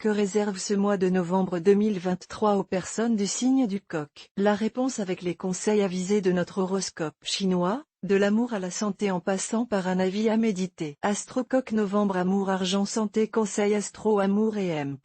Que réserve ce mois de novembre 2023 aux personnes du signe du Coq? La réponse avec les conseils avisés de notre horoscope chinois, de l'amour à la santé en passant par un avis à méditer. Astro Coq novembre amour argent santé conseil astro amour et emp.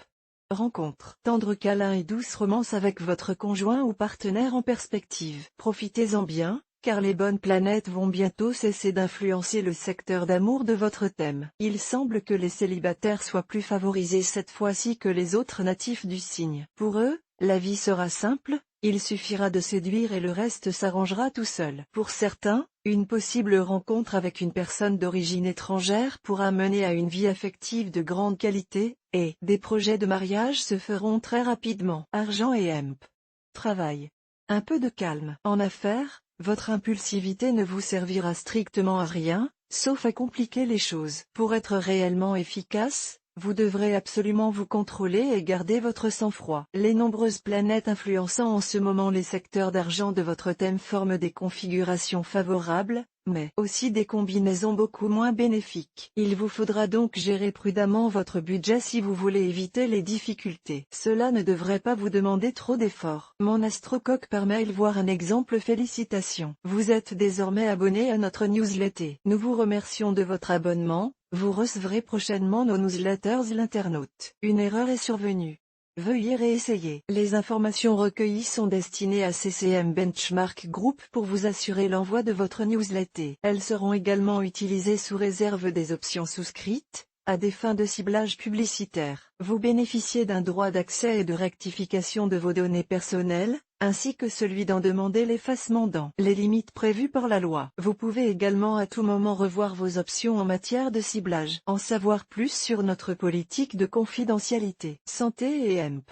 Rencontre. Tendre câlin et douce romance avec votre conjoint ou partenaire en perspective. Profitez-en bien, car les bonnes planètes vont bientôt cesser d'influencer le secteur d'amour de votre thème. Il semble que les célibataires soient plus favorisés cette fois-ci que les autres natifs du signe. Pour eux, la vie sera simple, il suffira de séduire et le reste s'arrangera tout seul. Pour certains, une possible rencontre avec une personne d'origine étrangère pourra mener à une vie affective de grande qualité, et des projets de mariage se feront très rapidement. Argent et emp. Travail. Un peu de calme. En affaires, votre impulsivité ne vous servira strictement à rien, sauf à compliquer les choses. Pour être réellement efficace, vous devrez absolument vous contrôler et garder votre sang-froid. Les nombreuses planètes influençant en ce moment les secteurs d'argent de votre thème forment des configurations favorables, mais aussi des combinaisons beaucoup moins bénéfiques. Il vous faudra donc gérer prudemment votre budget si vous voulez éviter les difficultés. Cela ne devrait pas vous demander trop d'efforts. Mon astrocoq par mail voir un exemple. Félicitations. Vous êtes désormais abonné à notre newsletter. Nous vous remercions de votre abonnement. Vous recevrez prochainement nos newsletters l'internaute. Une erreur est survenue. Veuillez réessayer. Les informations recueillies sont destinées à CCM Benchmark Group pour vous assurer l'envoi de votre newsletter. Elles seront également utilisées sous réserve des options souscrites, à des fins de ciblage publicitaire. Vous bénéficiez d'un droit d'accès et de rectification de vos données personnelles, ainsi que celui d'en demander l'effacement dans les limites prévues par la loi. Vous pouvez également à tout moment revoir vos options en matière de ciblage. En savoir plus sur notre politique de confidentialité. Santé et emp.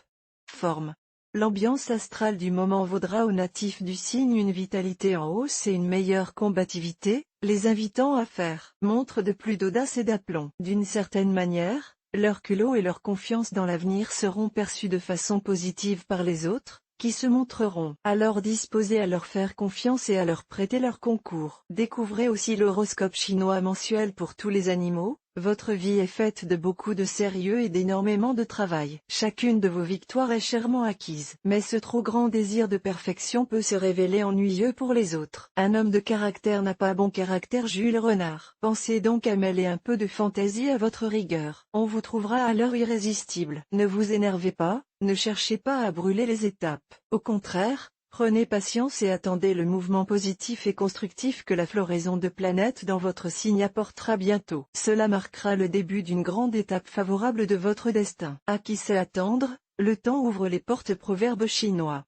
Forme. L'ambiance astrale du moment vaudra aux natifs du signe une vitalité en hausse et une meilleure combativité, les invitant à faire montre de plus d'audace et d'aplomb. D'une certaine manière, leur culot et leur confiance dans l'avenir seront perçus de façon positive par les autres, qui se montreront alors disposés à leur faire confiance et à leur prêter leur concours. Découvrez aussi l'horoscope chinois mensuel pour tous les animaux. Votre vie est faite de beaucoup de sérieux et d'énormément de travail. Chacune de vos victoires est chèrement acquise. Mais ce trop grand désir de perfection peut se révéler ennuyeux pour les autres. Un homme de caractère n'a pas bon caractère. Jules Renard. Pensez donc à mêler un peu de fantaisie à votre rigueur. On vous trouvera alors irrésistible. Ne vous énervez pas, ne cherchez pas à brûler les étapes. Au contraire, prenez patience et attendez le mouvement positif et constructif que la floraison de planètes dans votre signe apportera bientôt. Cela marquera le début d'une grande étape favorable de votre destin. À qui sait attendre, le temps ouvre les portes. Proverbe chinois.